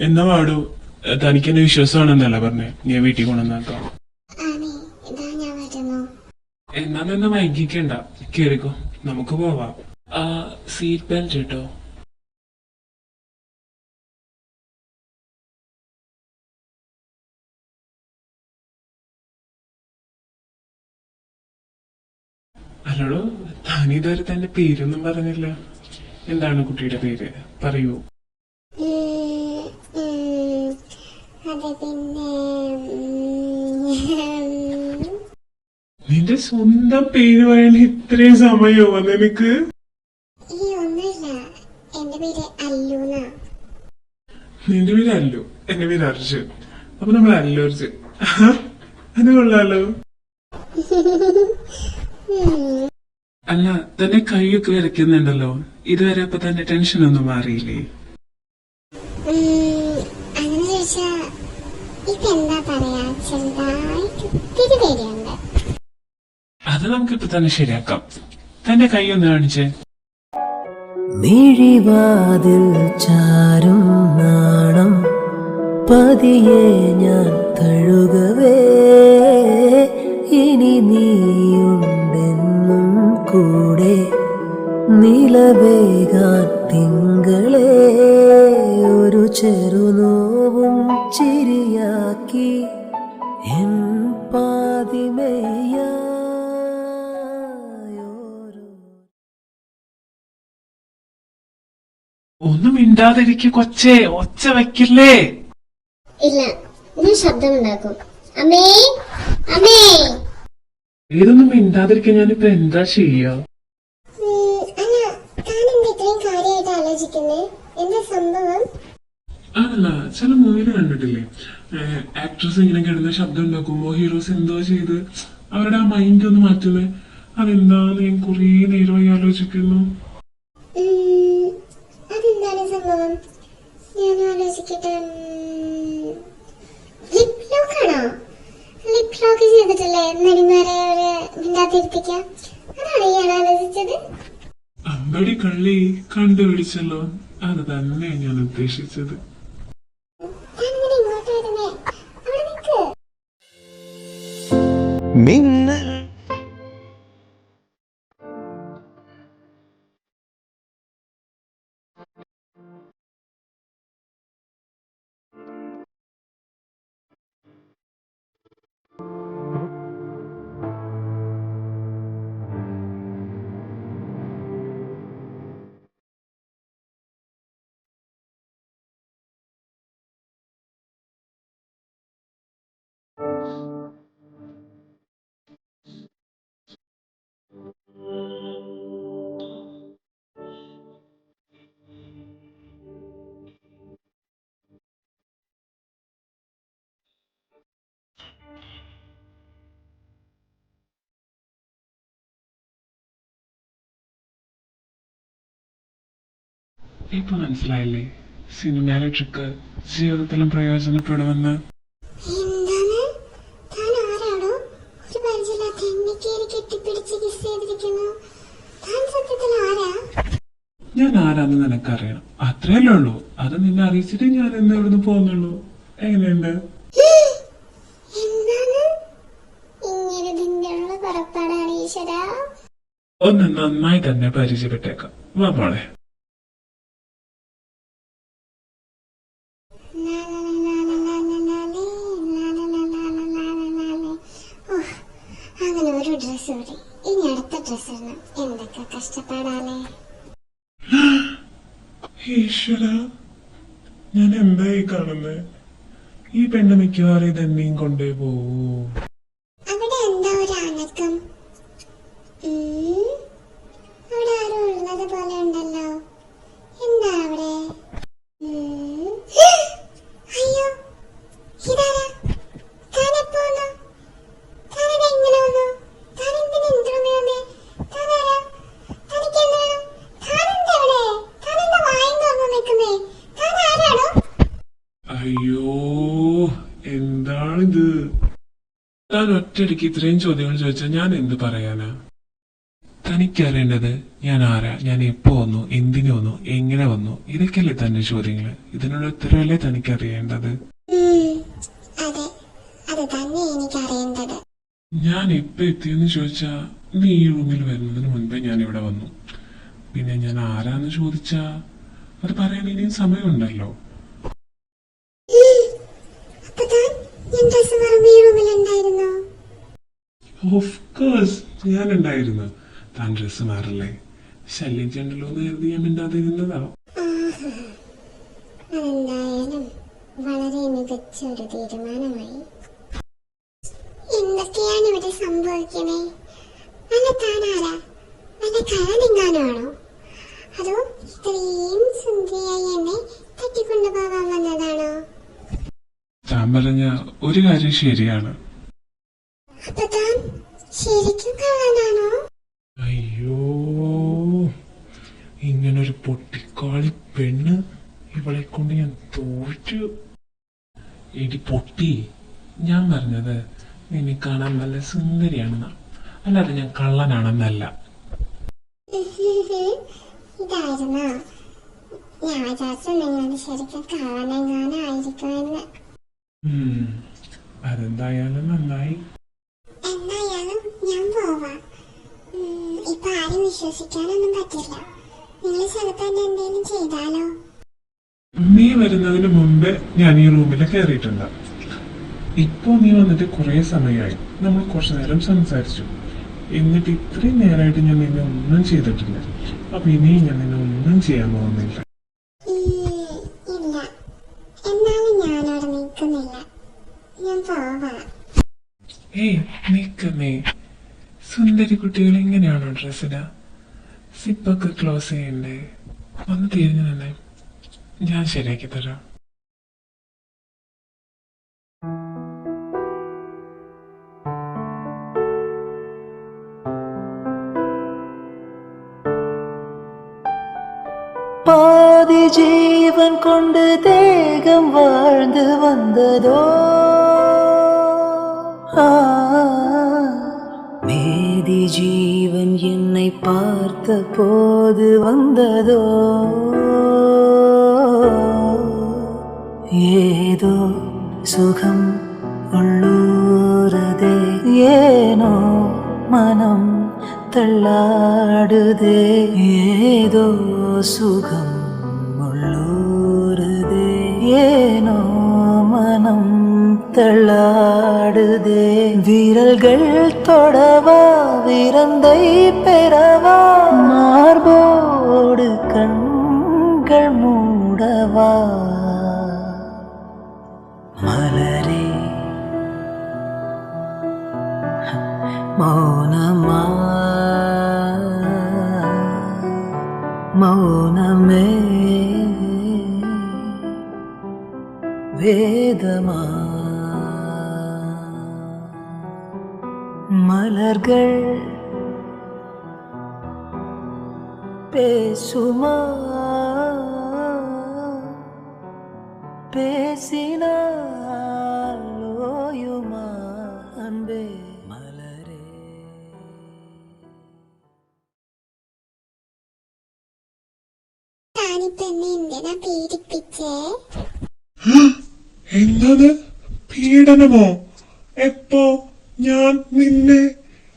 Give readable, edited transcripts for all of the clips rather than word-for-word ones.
എന്നാ പാടു, തനിക്ക് എന്നെ വിശ്വാസമാണെന്നല്ല പറഞ്ഞേ, ഞാൻ വീട്ടിൽ കൊണ്ടുവന്നാക്കാം. എന്നാ നിന്ന് വൈകിക്കണ്ട, കേറിക്കോ, നമുക്ക് പോവാം. ആ സീറ്റ് ബെൽറ്റ് കേട്ടോ. അല്ലടോ, താനിതുവരെ തന്റെ പേരൊന്നും പറഞ്ഞില്ല. എന്താണ് കുട്ടിയുടെ പേര്, പറയൂ. നിന്റെ സ്വന്തം പേര് പറയാൻ ഇത്രയും സമയമോ നിനക്ക്? നിന്റെ പേര് അല്ലു, എന്റെ പേര് അർജുൻ. അപ്പൊ നമ്മൾ അല്ലു അർജുൻ. അത് കൊള്ളാലോ. അല്ല, തന്റെ കൈയൊക്കെ വിറയ്ക്കുന്നുണ്ടല്ലോ. ഇതുവരെ അപ്പൊ തന്റെ ടെൻഷൻ ഒന്നും മാറിയില്ലേ? അത് നമുക്കിപ്പോ തന്നെ ശരിയാക്കാം. തന്റെ കൈ ഒന്ന് കാണിച്ചേ. മിഴിവാതിൽ ചാരും നാണം പതിയെ ഞാൻ തഴുകവേ, ഇനി നീയുണ്ടെന്നും കൂടെ നിലവേകാൻ തിങ്കളെ, ഒരു ചെറുനോവും ചിരിയാക്കി എൻ പാതിമേയ. ഒന്നും മിണ്ടാതിരിക്കും കൊച്ചേ, ഒച്ച വയ്ക്കില്ലേ? ഇല്ല, ഞാൻ ശബ്ദമുണ്ടാക്കും. അമ്മേ അമ്മേ. ഇതൊന്നും മിണ്ടാതിരിക്കാൻ ഞാനിപ്പോ എന്താ ചെയ്യാ? അതല്ല, ചില മൂവിയിൽ കണ്ടിട്ടില്ലേ, ആക്ട്രസ് ഇങ്ങനെ കിടന്ന് ശബ്ദം ഉണ്ടാക്കുമ്പോ ഹീറോസ് എന്തോ ചെയ്ത് അവരുടെ ആ മൈൻഡ് ഒന്ന് മാറ്റുന്നേ. അതെന്താന്ന് ഞാൻ കുറേ നേരമായി ആലോചിക്കുന്നു. ഞാൻ ആലോചിക്കട്ടെ. ലിപ് ലോക്കാണോ? ലിപ് ലോക്ക് ചെയ്തിട്ടല്ലേ നടിമാരെ അവരെ മിണ്ടാതിരിപ്പിക്കാം? അതാണ് ഞാൻ ആലോചിച്ചത്. അമ്പടി കള്ളി, കണ്ടുപിടിച്ചല്ലോ. അത് തന്നെ ഞാൻ ഉദ്ദേശിച്ചത്. ഇങ്ങോട്ട് വരുന്നേ, അവിടെ നിൽക്ക്. മിന്നൽ ഇപ്പൊ മനസ്സിലായില്ലേ സിനിമയിലെ ട്രിക്ക് ജീവിതത്തിലും പ്രയോജനപ്പെടുമെന്ന്? ഞാൻ ആരാന്ന് നിനക്കറിയണം, അത്രയല്ലേ ഉള്ളൂ. അത് നിന്നെ അറിയിച്ചിട്ട് ഞാൻ എന്ന് ഇവിടുന്ന് പോകുന്നുള്ളൂ. എങ്ങനെയുണ്ട്? ഒന്ന് നന്നായി തന്നെ പരിചയപ്പെട്ടേക്കാം. വാ മോളെ. അങ്ങനെ ഒരു ഡ്രസ് കൂടി, ഇനി അടുത്ത ഡ്രസ് ഇടണം. എന്തൊക്കെ കഷ്ടപ്പാടാലേ. ഈശ്വര, ഞാൻ എന്തായി കാണുന്നത്? ഈ പെണ്ണ് മിക്കവാറും ഇതെന്നെയും കൊണ്ടേ പോവൂ. അവിടെ എന്താ ഒരു അനക്കം? അവിടെ ആരും ഉള്ളത് പോലെ ഉണ്ടല്ലോ. എന്താ അവിടെ? അയ്യോ, ഇതാരാ? താനെപ്പോന്നു? താനെങ്ങനെ വന്നു? താനെന്തിനാ ഇൻട്രോമേ വന്നേ? താനാരാ? തനിക്കെന്താണ്? താനെന്താ ഇവിടെ? താനെന്താ വായും തുറന്നു നിൽക്കുന്നേ? താനാരാണോ? അയ്യോ, എന്താണിത്? താൻ ഒറ്റയടിക്ക് ഇത്രയും ചോദ്യങ്ങൾ ചോദിച്ചാൽ ഞാൻ എന്ത് പറയാനാ? തനിക്കറിയേണ്ടത് ഞാൻ ആരാ, ഞാൻ എപ്പോ വന്നു, എന്തിനു വന്നു, എങ്ങനെ വന്നു, ഇതൊക്കെയല്ലേ തന്നെ ചോദ്യങ്ങള്. ഇതിനുള്ള ഉത്തരവല്ലേ തനിക്കറിയേണ്ടത്. അതെ, അത് തന്നെ എനിക്കറിയേണ്ടത്. ഞാൻ എപ്പോ എത്തിയെന്ന് ചോദിച്ചാ നീ ഈ റൂമിൽ വരുന്നതിന് മുൻപേ ഞാൻ ഇവിടെ വന്നു. പിന്നെ ഞാൻ ആരാന്ന് ചോദിച്ചാ അത് പറയാൻ ഇനിയും സമയമുണ്ടല്ലോ. അപ്പൊ താൻ ഞാൻ ഡ്രസ് മാറുമ്പോ ഈ റൂമിലുണ്ടായിരുന്നോ? ഓഫ് കോഴ്സ് ഞാൻ ഉണ്ടായിരുന്നു. താൻ ഡ്രസ് മാറില്ലേ, ശല്യം ചെയ്യണ്ടല്ലോ എന്ന് കരുതി ഞാൻ മിണ്ടാതിരുന്നതാ. അതെന്തായാലും വളരെ മികച്ച ഒരു തീരുമാനമായി. എന്തൊക്കെയാണ് ഇവിടെ സംഭവിക്കണേ? അല്ല താൻ ആരാ? നല്ല കള്ളനെങ്ങാനാണോ? അതോ ഇത്രയും സുന്ദരിയായി എന്നെ തട്ടിക്കൊണ്ടുപോകാൻ വന്നതാണോ? താൻ പറഞ്ഞ ഒരു കാര്യം ശരിയാണ്. അപ്പൊ താൻ ശരിക്കും കള്ളനാണോ? അയ്യോ, ഇങ്ങനൊരു പൊട്ടിക്കാളി പെണ്ണ്, ഇവളെ കൊണ്ട് ഞാൻ തോറ്റു. എടി പൊട്ടി, ഞാൻ പറഞ്ഞത് നിന്നെ കാണാൻ നല്ല സുന്ദരിയാണെന്നാ, അല്ലാതെ ഞാൻ കള്ളനാണെന്നല്ല. ഇതായിരുന്നോ? ഞാൻ വിചാരിച്ചു നിങ്ങൾ ശരിക്കും കള്ളനെങ്ങാനായിരിക്കുമെന്ന്. അതെന്തായാലും നന്നായി. എന്തായാലും ഞാൻ പോവാം. ഇപ്പൊ ആരും വിശ്വസിക്കാനൊന്നും പറ്റില്ല. നിങ്ങൾ സ്ഥലത്ത് തന്നെ എന്തെങ്കിലും ചെയ്താലോ? നീ വരുന്നതിന് മുമ്പേ ഞാൻ ഈ റൂമിൽ കയറിയിട്ടുണ്ട്. ഇപ്പൊ നീ വന്നിട്ട് കുറെ സമയമായി. നമ്മൾ കുറച്ചു നേരം സംസാരിച്ചു. എന്നിട്ട് ഇത്രയും നേരമായിട്ട് ഞാൻ നിന്നെ ഒന്നും ചെയ്തിട്ടില്ല. അപ്പൊ ഇനി ഞാൻ നിന്നെ ഒന്നും ചെയ്യാൻ പോകുന്നില്ല. ഇല്ല, എന്നാലും ഞാനവിടെ നിൽക്കുന്നില്ല. ഞാൻ പോവാം. ഏയ് നിക്കുന്നേ, സുന്ദരി കുട്ടികൾ ഇങ്ങനെയാണോ ഡ്രസ്സിടാ? സിപ്പൊക്കെ ക്ലോസ് ചെയ്യണ്ടേ? ഒന്ന് തിരിഞ്ഞു തന്നെ, ഞാൻ ശരിയാക്കി തരാം. பாதி ஜீவன் கொண்டு தேகம் வாழ்ந்து வந்ததோ, மீதி ஜீவன் என்னை பார்த்த போது வந்ததோ, ஏதோ சுகம் உள்ளூரதே, ஏனோ மனம் தள்ளாடுதே, ஏதோ சுகம் உள்ளூரதே, ஏனோ மனம் தள்ளாடுதே, விரல்கள் தொடவா, விரந்தை பெறவா, மார்போடு கண்கள் மூடவா, மலரே மௌனமா, மௌனமே வேதமா, மலர்கள் பேசுமா, பேசினால் ஓயுமா அன்பே மலரே. താനിപ്പോ എന്നെ എന്തിനാ പീഡിപ്പിച്ചേ? എന്താണ് പീഡനമോ? എപ്പോ ഞാൻ നിന്നെ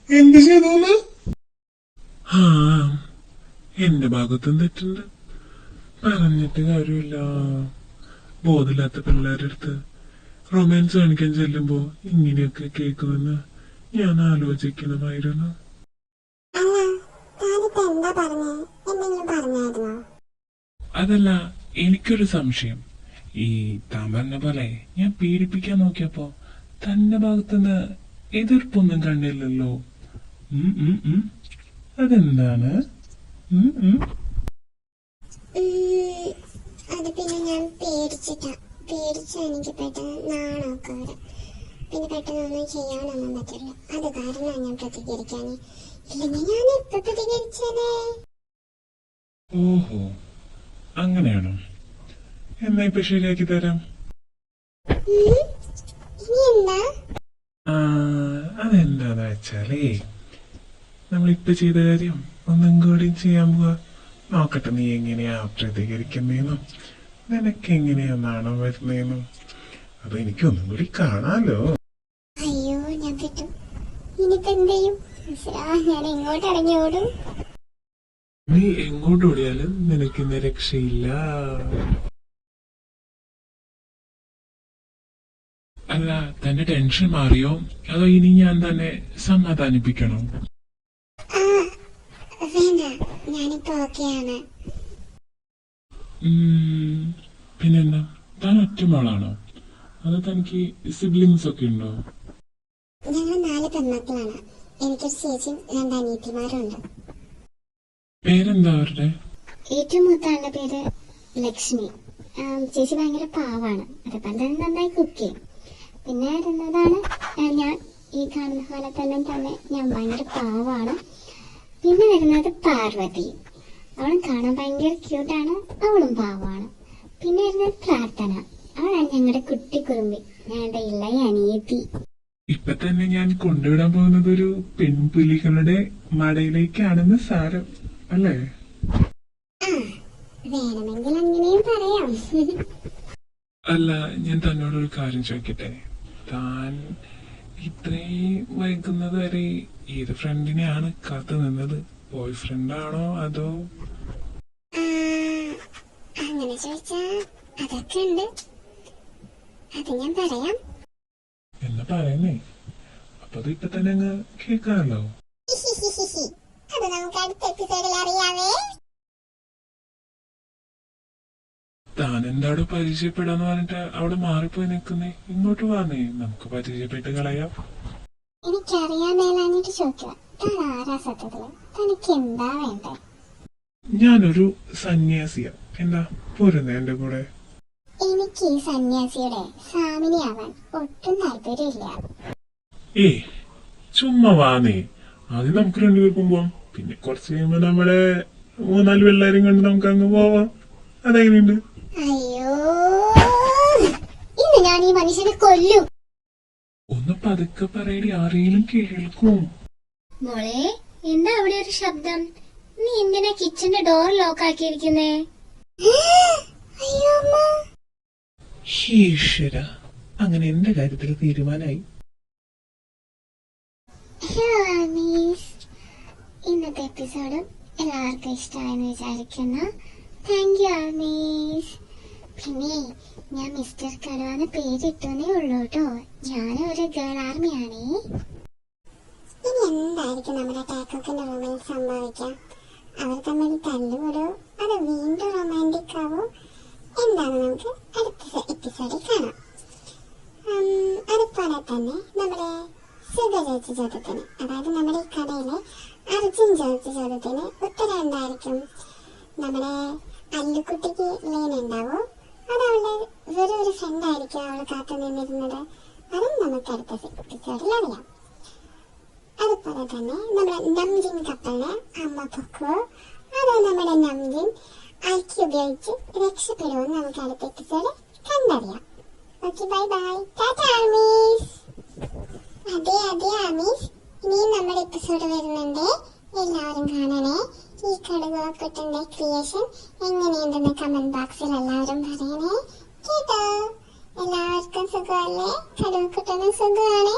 എന്ത് ചെയ്തു? ആ, എന്റെ ഭാഗത്തും തെറ്റുണ്ട്. പറഞ്ഞിട്ട് കാര്യമില്ല. ബോധമില്ലാത്ത പിള്ളേരുടെ അടുത്ത് റൊമാൻസ് കാണിക്കാൻ ചെല്ലുമ്പോ ഇങ്ങനെയൊക്കെ കേൾക്കുമെന്ന് ഞാൻ ആലോചിക്കണമായിരുന്നു. അല്ല, താനിപ്പോ എന്താ പറഞ്ഞേ? എന്തെങ്കിലും പറഞ്ഞായിരുന്നോ? അതല്ല, എനിക്കൊരു സംശയം. ഈ താൻ പറഞ്ഞ പോലെ ഞാൻ പീഡിപ്പിക്കാൻ നോക്കിയപ്പോ തന്റെ ഭാഗത്തുനിന്ന് എതിർപ്പൊന്നും കണ്ടില്ലല്ലോ. അതെന്താണ്? അത് പിന്നെ ഞാൻ പേടിച്ചാ എനിക്ക് പെട്ടെന്ന് നാണമൊക്കെ വരും. പിന്നെ പെട്ടെന്നൊന്നും ചെയ്യാനൊന്നും പറ്റില്ല. അത് കാരണമാണ് ഞാൻ പ്രതികരിക്കാനേ. ഇല്ലെങ്കിൽ ഞാൻ എപ്പോ പ്രതികരിച്ചതേ. ഓഹോ, അങ്ങനെയാണോ? എന്നാ ഇപ്പൊ ശരിയാക്കി തരാം. ഇനി എന്താ? അതെന്താന്ന് വെച്ചാലേ, നമ്മളിപ്പൊ ചെയ്ത കാര്യം ഒന്നും കൂടി ചെയ്യാൻ പോവാ. നോക്കട്ടെ നീ എങ്ങനെയാ പ്രതികരിക്കുന്നേന്നും നിനക്ക് എങ്ങനെയാ നാണം വരുന്നേന്നും. അത് എനിക്കൊന്നും കൂടി കാണാലോ. അയ്യോ ഞാൻ പെട്ടു. ഇനിയിപ്പോ എന്ത് ചെയ്യും? ഈശ്വരാ, ഞാൻ എങ്ങോട്ട് ഇറങ്ങി ഓടും? നീ എങ്ങോട്ട് ഓടിയാലും നിനക്കിന്ന് രക്ഷയില്ല. അല്ല, തന്റെ ടെൻഷൻ മാറിയോ അതോ ഇനി ഞാൻ തന്നെ സമാധാനിപ്പിക്കണോ? ആ വേണ്ട, ഞാനിപ്പോ ഓക്കെയാണ്. പിന്നെന്താ, താൻ ഒറ്റ മോളാണോ അതോ തനിക്ക് സിബ്ലിങ്സ് ഒക്കെ ഉണ്ടോ? ഞങ്ങൾ 4 പെൺമക്കളാണ്. എനിക്കൊരു ചേച്ചിയും 2 അനിയത്തിമാരുണ്ട്. പേരെന്താ അവരുടെ? ഏറ്റവും മൂത്ത ആളുടെ പേര് ലക്ഷ്മി. ചേച്ചി ഭയങ്കര പാവാണ്, അതേപോലെ തന്നെ നന്നായി കുക്ക് ചെയ്യും. പിന്നെ വരുന്നതാണ് ഞാൻ. ഈ കാണുന്ന പോലെ തന്നെ ഞാൻ ഭയങ്കര പാവാണ്. പിന്നെ വരുന്നത് പാർവതി. അവളും കാണാൻ ഭയങ്കര ക്യൂട്ടാണ്, അവളും പാവാണ്. പിന്നെ വരുന്നത് പ്രാർത്ഥന. അവളാണ് ഞങ്ങളുടെ കുട്ടി കുറുമ്പി, ഞങ്ങളുടെ ഇളയ അനിയത്തി. ഇപ്പൊ തന്നെ ഞാൻ കൊണ്ടുവിടാൻ പോകുന്നത് ഒരു പെൺപുലികളുടെ മടയിലേക്കാണെന്ന് സാരം അല്ലേ? ആ വേണമെങ്കിൽ അങ്ങനെയും പറയാം. അല്ല, ഞാൻ തന്നോടൊരു കാര്യം ചോദിക്കട്ടെ. താൻ ഇത്രയും വൈകുന്നത് വരെ ഏത് ഫ്രണ്ടിനെയാണ് കാത്തു നിന്നത്? ബോയ് ഫ്രണ്ടാണോ അതോ? അങ്ങനെ ചോദിച്ചാ അതൊക്കെ ഉണ്ട്, അത് ഞാൻ പറയാം. എന്ന് പറയുന്നേ, അപ്പൊ അത് ഇപ്പൊ തന്നെ അങ്ങ് കേൾക്കാമല്ലോ. അത് നമുക്ക് അടുത്ത എപ്പിസോഡിൽ അറിയാവേ. താൻ എന്താടോ പരിചയപ്പെടാന്ന് പറഞ്ഞിട്ട് അവിടെ മാറിപ്പോയി നിൽക്കുന്നേ? ഇങ്ങോട്ട് വന്നേ, നമുക്ക് പരിചയപ്പെട്ട് കളയാം. എനിക്കറിയാൻ മേലാഞ്ഞിട്ട് ചോദിക്കുക, താൻ ആരാ സത്യത്തില്? തനിക്ക് എന്താ വേണ്ടേ? ഞാനൊരു സന്യാസിയാ. എന്താ പോരുന്നേ എന്റെ കൂടെ? എനിക്ക് ഈ സന്യാസിയുടെ സ്വാമിനിയാവാൻ ഒട്ടും താല്പര്യമില്ല. ചുമ്മാ വാന്നേ, ആദ്യം നമുക്ക് 2 പേർക്കും പോവാം. പിന്നെ കുറച്ച് കഴിയുമ്പോ നമ്മളെ 3-4 പിള്ളേരും കൊണ്ട് നമുക്ക് അങ്ങ് പോവാം. അതെങ്ങനെയുണ്ട്? അയ്യോ, ഇന്ന് ഞാൻ ഈ മനുഷ്യനെ കൊല്ലും. ഒന്ന് പതുക്കെ പറയടി, ആരെങ്കിലും കേൾക്കും. മോളെ, എന്താ അവിടെ ഒരു ശബ്ദം? നീ എന്തിനാ കിച്ചന്റെ ഡോർ ലോക്ക് ആക്കിയിരിക്കുന്നേ? അയ്യോ അമ്മ. ഈശ്വര, അങ്ങനെ എന്റെ കാര്യത്തിൽ തീരുമാനമായി. ഇന്നത്തെ എപ്പിസോഡ് എല്ലാവർക്കും ഇഷ്ടമായെന്ന് വിചാരിക്കുന്നു. Thank you armies. പിന്നെ ഞാൻ മിസ്റ്റർ കടുവാന്ന് പേരിട്ടേ ഉള്ളൂ കേട്ടോ. ഞാനൊരു ഗേൾ ആർമിയാണേ. ഇനി എന്തായിരിക്കും നമ്മുടെ ടാക്കോക്കിന്റെ റൂമിൽ സംഭവിക്കാം? അവർ തമ്മിൽ തല്ലുകൂടോ അത് വീണ്ടും റൊമാൻറ്റിക് ആവോ? എന്താണ് നമുക്ക് അടുത്ത എപ്പിസോഡിൽ കാണാം. അതുപോലെ തന്നെ നമ്മുടെ സുഖ ചോദിച്ച ചോദ്യത്തിന്, അതായത് നമ്മുടെ ഈ കഥയിലെ അർജുൻ ചോദിച്ച ചോദ്യത്തിന് ഉത്തരം എന്തായിരിക്കും? നമ്മുടെ അല്ലുക്കുട്ടിക്ക് ലൈൻ ഉണ്ടാവോ അത് അവളുടെ വെറും ഒരു ഫ്രണ്ട് ആയിരിക്കും അവൾ കാത്തു നിന്നിരുന്നത്? അതും നമുക്ക് അടുത്ത എപ്പിസോഡിൽ അറിയാം. അതുപോലെ തന്നെ നമ്മുടെ നംജിൻ കപ്പലിനെ അമ്മ പൊക്കുവോ അതോ നമ്മുടെ നംജിൻ ഐക്യ ഉപയോഗിച്ച് രക്ഷപ്പെടുമെന്ന് നമുക്ക് അടുത്ത എപ്പിസോഡ് കണ്ടറിയാം. Okay, bye bye, Tata armies. അതെ ആർമീസ്, ഇനിയും നമ്മുടെ എപ്പിസോഡ് വരുന്നുണ്ട്, എല്ലാവരും കാണണേ. ഈ കടുവാക്കുട്ടന്റെ ക്രിയേഷൻ എങ്ങനെയുണ്ടെന്ന് കമന്റ് ബോക്സിൽ എല്ലാവരും പറയണേ കേട്ടോ. എല്ലാവർക്കും സുഖമല്ലേ? കടുവാക്കുട്ടനും സുഖമാണേ.